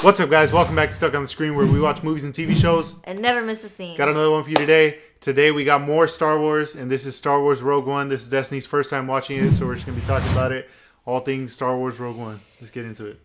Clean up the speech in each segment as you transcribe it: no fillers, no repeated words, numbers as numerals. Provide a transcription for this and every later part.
What's up, guys? Welcome back to Stuck on the Screen, where we watch movies and TV shows and never miss a scene. Got another one for you today. Today we got more Star Wars, and this is Star Wars Rogue One. This is Destiny's first time watching it, so we're just going to be talking about it. All things Star Wars Rogue One. Let's get into it.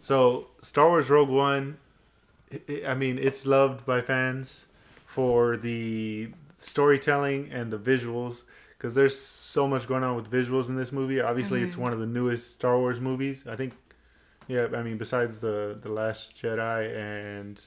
So, Star Wars Rogue One, it's loved by fans for the storytelling and the visuals, because there's so much going on with visuals in this movie. Obviously, It's one of the newest Star Wars movies. I think, besides the Last Jedi and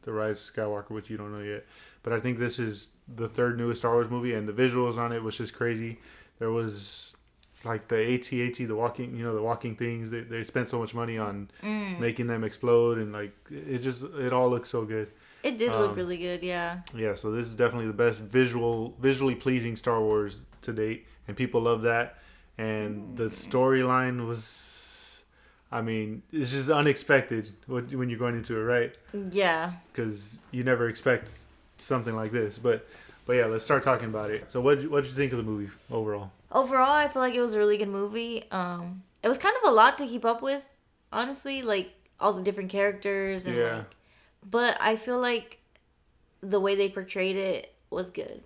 The Rise of Skywalker, which you don't know yet. But I think this is the third newest Star Wars movie, and the visuals on it was just crazy. There was like the AT-AT, the walking things. They spent so much money on making them explode, and like it all looks so good. It did look really good, yeah. Yeah, so this is definitely the best visually pleasing Star Wars to date, and people love that. And the storyline was, it's just unexpected when you're going into it, right? Yeah. Because you never expect something like this. But yeah, let's start talking about it. So what'd you think of the movie overall? Overall, I feel like it was a really good movie. It was kind of a lot to keep up with, honestly, like all the different characters and but I feel like the way they portrayed it was good.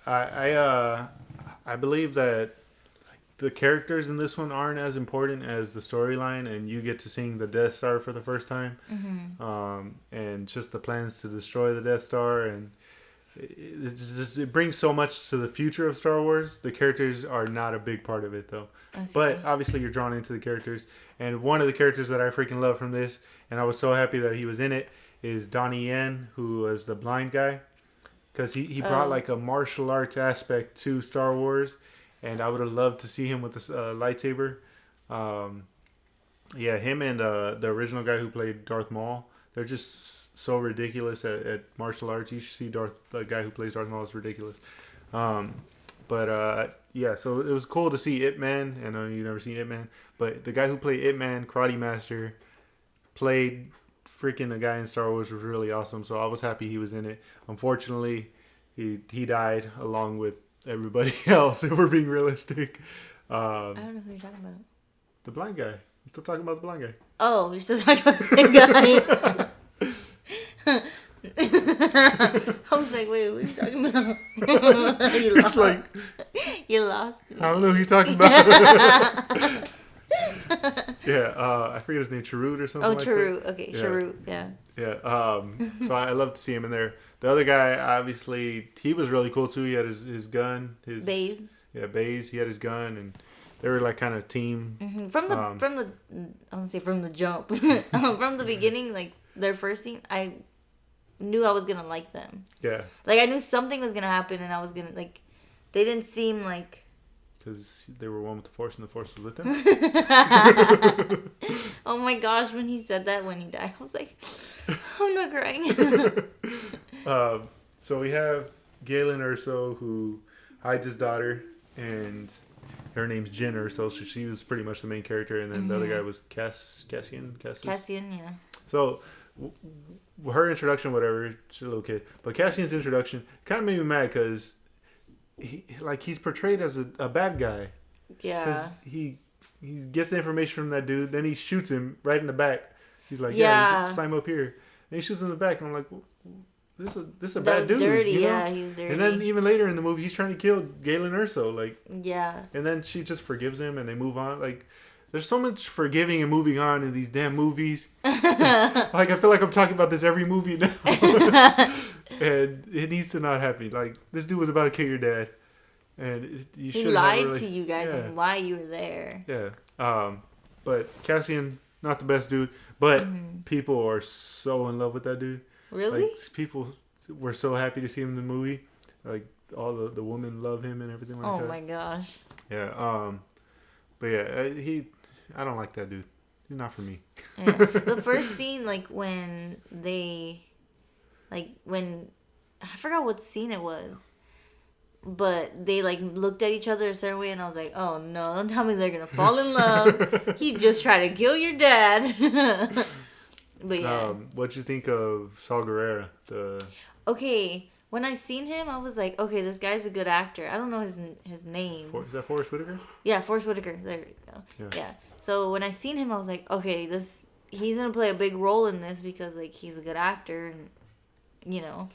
I believe that the characters in this one aren't as important as the storyline, and you get to seeing the Death Star for the first time, and just the plans to destroy the Death Star, and it brings so much to the future of Star Wars. The characters are not a big part of it, though. Okay. But obviously, you're drawn into the characters. And one of the characters that I freaking love from this, and I was so happy that he was in it, is Donnie Yen, who was the blind guy. Because he brought like a martial arts aspect to Star Wars. And I would have loved to see him with this lightsaber. Him and the original guy who played Darth Maul, they're just so ridiculous at martial arts. You should see the guy who plays Darth Maul is ridiculous. So it was cool to see Ip Man. I know you've never seen Ip Man, but the guy who played Ip Man, Karate Master, played freaking the guy in Star Wars, was really awesome. So I was happy he was in it. Unfortunately, he died along with everybody else, if we're being realistic. I don't know who you're talking about. The blind guy. You still talking about the blind guy? Oh, you're still talking about the same guy. I was like, wait, what are you talking about? You lost me. I don't know who you're talking about. I forget his name, Chirrut or something like that. Chirrut. Okay, yeah. Chirrut, yeah. Yeah, so I love to see him in there. The other guy, obviously, he was really cool too. He had his gun. Baze. Yeah, Baze. He had his gun, and they were like kind of team. Mm-hmm. From the jump. From the beginning, like their first scene, I knew I was gonna like them. Yeah. Like I knew something was gonna happen, and I was gonna like. They didn't seem like. Because they were one with the Force, and the Force was with them. Oh my gosh! When he said that when he died, I was like, I'm not crying. So we have Galen Erso, who hides his daughter, and her name's Jyn Erso, so she was pretty much the main character, and then the other guy was Cassian, yeah. So her introduction, whatever, she's a little kid, but Cassian's introduction kind of made me mad because he's portrayed as a bad guy. Yeah. Because he gets the information from that dude, then he shoots him right in the back. He's like, you can climb up here. And he shoots him in the back, and I'm like, this is a bad dude. Dirty, you know? Yeah, he's dirty. And then even later in the movie, he's trying to kill Galen Erso, Yeah. And then she just forgives him, and they move on. Like, there's so much forgiving and moving on in these damn movies. I feel like I'm talking about this every movie now. And it needs to not happen. Like, this dude was about to kill your dad. And you should. He lied to you guys and why you were there. Yeah. But Cassian, not the best dude. But people are so in love with that dude. Really? Like, people were so happy to see him in the movie. Like, all the women love him and everything like that. Oh my gosh. Yeah. But yeah, I don't like that dude. He's not for me. Yeah. The first scene, when I forgot what scene it was, but they looked at each other a certain way, and I was like, oh no, don't tell me they're gonna fall in love. He just tried to kill your dad. But yeah. What'd you think of Saw Gerrera? Okay, when I seen him, I was like, okay, this guy's a good actor. I don't know his name. Is that Forrest Whitaker? Yeah, Forrest Whitaker. There you go. Yeah. So when I seen him, I was like, okay, he's gonna play a big role in this because like he's a good actor and you know.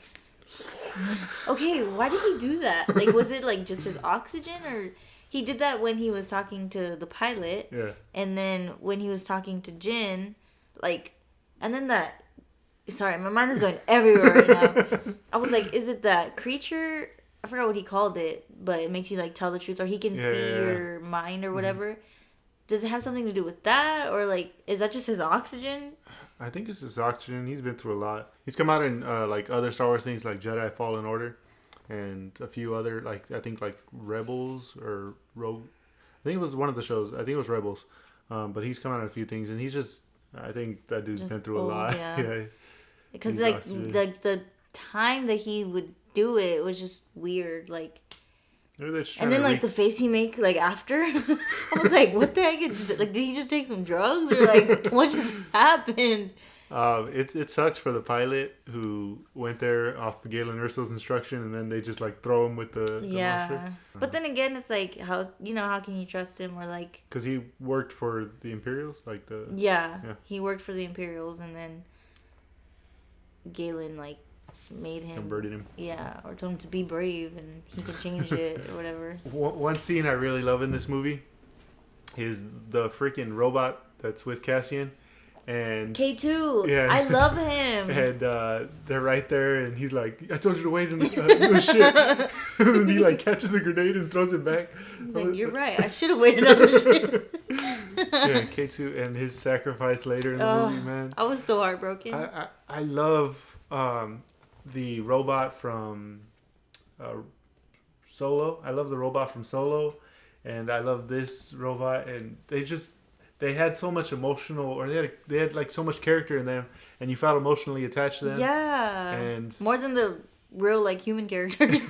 Okay, why did he do that? Like, was it like just his oxygen, or he did that when he was talking to the pilot? Yeah. And then when he was talking to Jin, like, and then that. Sorry, my mind is going everywhere right now. I was like, is it that creature? I forgot what he called it, but it makes you like tell the truth, or he can see your mind or whatever. Mm-hmm. Does it have something to do with that, or like, is that just his oxygen? I think it's his oxygen. He's been through a lot. He's come out in like other Star Wars things like Jedi Fallen Order, and a few other like I think like Rebels or Rogue. I think it was one of the shows. I think it was Rebels, but he's come out in a few things, and he's just. I think that dude's been through a lot. Yeah. Because like the time that he would do it was just weird, like. And then like the face he make like after, I was like, what the heck? Like, did he just take some drugs or like what just happened? It sucks for the pilot who went there off Galen Erso's instruction, and then they just like throw him with the monster. But then again, it's like how can you trust him, or like because he worked for the Imperials, like the he worked for the Imperials, and then Galen like made him converted him, or told him to be brave and he can change it or whatever. One scene I really love in this movie is the freaking robot that's with Cassian. And K2, I love him. And they're right there, and he's like, "I told you to wait in the ship." And he like catches the grenade and throws it back. He's like, "You're right. I should have waited on the ship." Yeah, K2 and his sacrifice later in the movie, man. I was so heartbroken. I love the robot from Solo. I love the robot from Solo, and I love this robot, and they had so much emotional, or they had like so much character in them, and you felt emotionally attached to them. Yeah. And more than the real like human characters.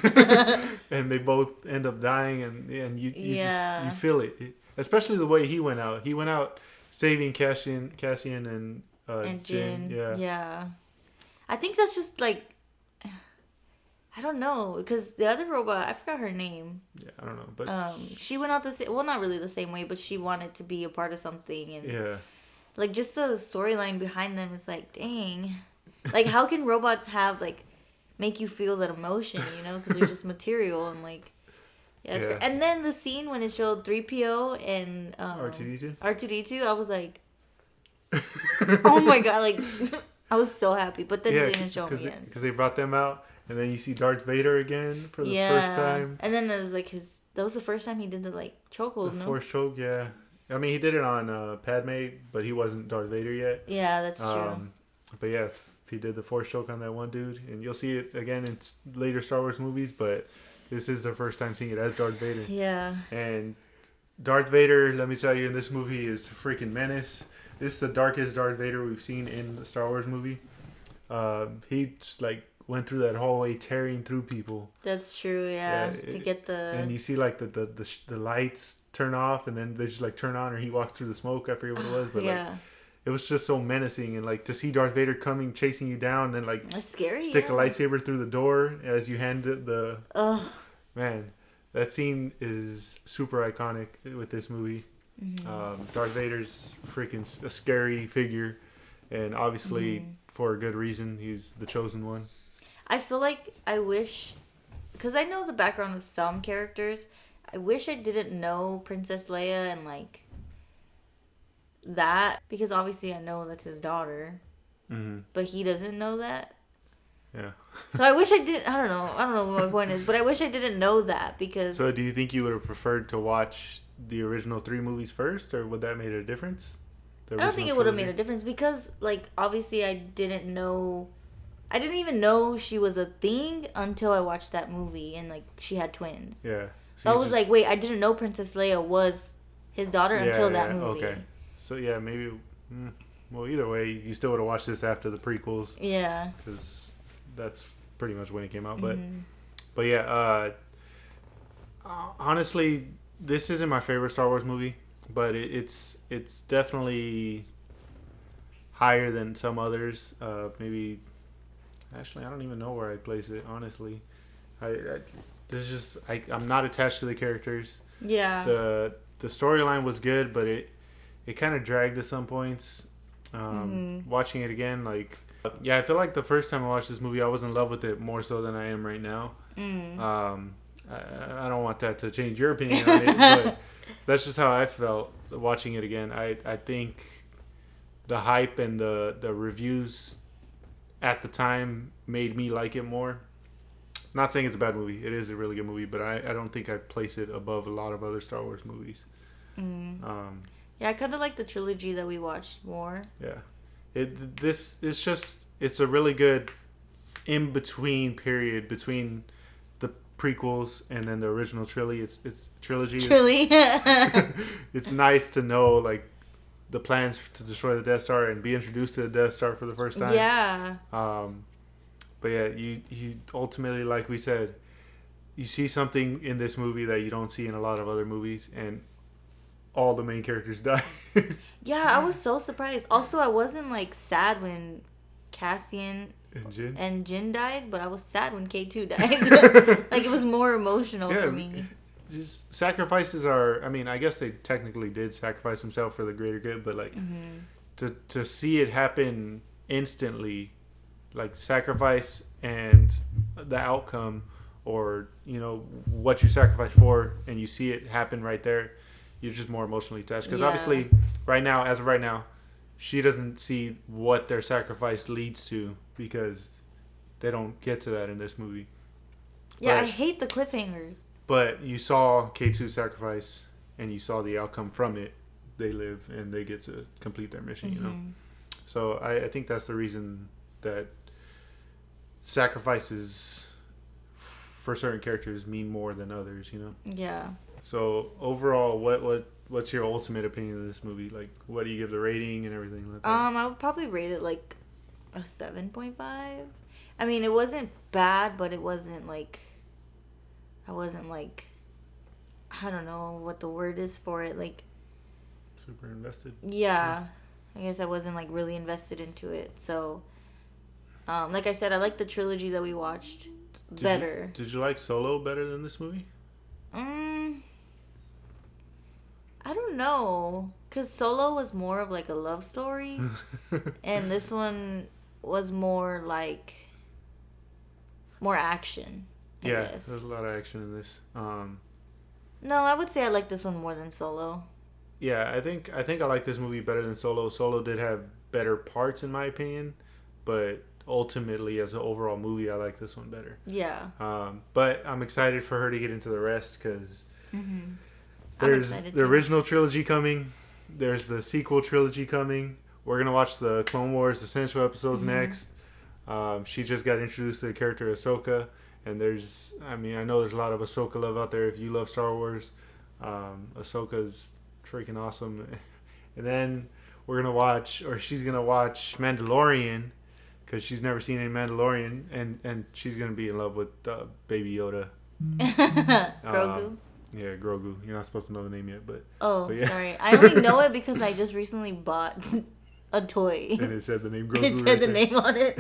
And they both end up dying, and you just you feel it, especially the way he went out. He went out saving Cassian and Jin. Yeah. I think that's just like. I don't know, because the other robot, I forgot her name. Yeah, I don't know, but she went out not really the same way, but she wanted to be a part of something, and like just the storyline behind them is like, dang, like how can robots have like make you feel that emotion, because they're just material and like it's great. And then the scene when it showed 3PO and R2D2, I was like, oh my god, like I was so happy, but then they didn't show me because they brought them out. And then you see Darth Vader again for the first time. And then there's like that was the first time he did the like chokehold, no? Force choke, yeah. I mean, he did it on Padme, but he wasn't Darth Vader yet. Yeah, that's true. But yeah, he did the Force choke on that one dude. And you'll see it again in later Star Wars movies, but this is the first time seeing it as Darth Vader. Yeah. And Darth Vader, let me tell you, in this movie is a freaking menace. This is the darkest Darth Vader we've seen in the Star Wars movie. He just like went through that hallway tearing through people. That's true, to get the... And you see like the lights turn off, and then they just like turn on, or he walks through the smoke. I forget what it was, but like it was just so menacing, and like to see Darth Vader coming chasing you down, and then like that's scary, stick a lightsaber through the door as you hand it the... Man, that scene is super iconic with this movie. Mm-hmm. Darth Vader's freaking a scary figure, and obviously for a good reason, he's the chosen one. I feel like I wish, because I know the background of some characters, I wish I didn't know Princess Leia and like that, because obviously I know that's his daughter, but he doesn't know that. Yeah. So I wish I did. I don't know what my point is, but I wish I didn't know that, because. So do you think you would have preferred to watch the original 3 movies first, or would that made a difference? I don't think it would have made a difference, because like obviously I didn't even know she was a thing until I watched that movie, and like she had twins. Yeah. So I was like, wait, I didn't know Princess Leia was his daughter until that movie. Okay. So yeah, maybe. Well, either way, you still would have watched this after the prequels. Yeah. Because that's pretty much when it came out. But yeah, honestly, this isn't my favorite Star Wars movie, but it's definitely higher than some others. Maybe Actually, I don't even know where I'd place it. Honestly, I'm not attached to the characters. Yeah. The storyline was good, but it kind of dragged at some points. Watching it again, like, I feel like the first time I watched this movie, I was in love with it more so than I am right now. I don't want that to change your opinion on it, but that's just how I felt watching it again. I think the hype and the reviews at the time made me like it more. Not saying it's a bad movie. It is a really good movie, but I don't think I'd place it above a lot of other Star Wars movies. Yeah, I kind of like the trilogy that we watched more. Yeah. It's a really good in-between period between the prequels and then the original trilogy. It's trilogy. It's nice to know, like, the plans to destroy the Death Star and be introduced to the Death Star for the first time. Yeah. But yeah, you ultimately, like we said, you see something in this movie that you don't see in a lot of other movies, and all the main characters die. Yeah, I was so surprised. Also, I wasn't like sad when Cassian and Jin died, but I was sad when K2 died. Like, it was more emotional for me. Just sacrifices are, I mean, I guess they technically did sacrifice themselves for the greater good, but like to see it happen instantly, like sacrifice and the outcome, or, you know, what you sacrifice for, and you see it happen right there, you're just more emotionally attached. Because obviously, as of right now, she doesn't see what their sacrifice leads to, because they don't get to that in this movie. Yeah, I hate the cliffhangers. But you saw K2 sacrifice, and you saw the outcome from it. They live, and they get to complete their mission, you know? So I think that's the reason that sacrifices for certain characters mean more than others, you know? Yeah. So overall, what's your ultimate opinion of this movie? Like, what do you give the rating and everything like that? I would probably rate it like a 7.5. I mean, it wasn't bad, but it wasn't like, I don't know what the word is for it, like, super invested. Yeah. I guess I wasn't like really invested into it. So like I said, I like the trilogy that we watched better. Did you like Solo better than this movie? I don't know, because Solo was more of like a love story, and this one was more like more action. I guess. There's a lot of action in this. No, I would say I like this one more than Solo. Yeah, I think I like this movie better than Solo. Solo did have better parts, in my opinion, but ultimately, as an overall movie, I like this one better. Yeah. But I'm excited for her to get into the rest, because there's the original trilogy coming. There's the sequel trilogy coming. We're going to watch the Clone Wars Essential episodes next. She just got introduced to the character Ahsoka. And I know there's a lot of Ahsoka love out there if you love Star Wars. Ahsoka's freaking awesome. And then she's going to watch Mandalorian, because she's never seen any Mandalorian, and she's gonna be in love with Baby Yoda. Grogu. Yeah, Grogu. You're not supposed to know the name yet, but yeah. Sorry. I only know it because I just recently bought a toy. And it said the name Grogu. It said the name on it.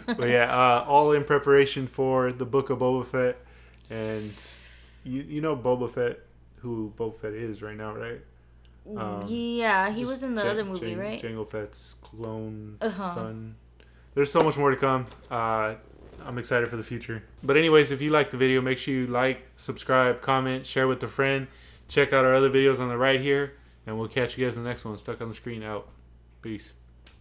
But yeah, all in preparation for the Book of Boba Fett, and you know Boba Fett, who Boba Fett is right now, right? Yeah, he was in the other movie, right? Jango Fett's clone son. There's so much more to come. I'm excited for the future. But anyways, if you liked the video, make sure you like, subscribe, comment, share with a friend. Check out our other videos on the right here. And we'll catch you guys in the next one. Stuck on the Screen out. Peace.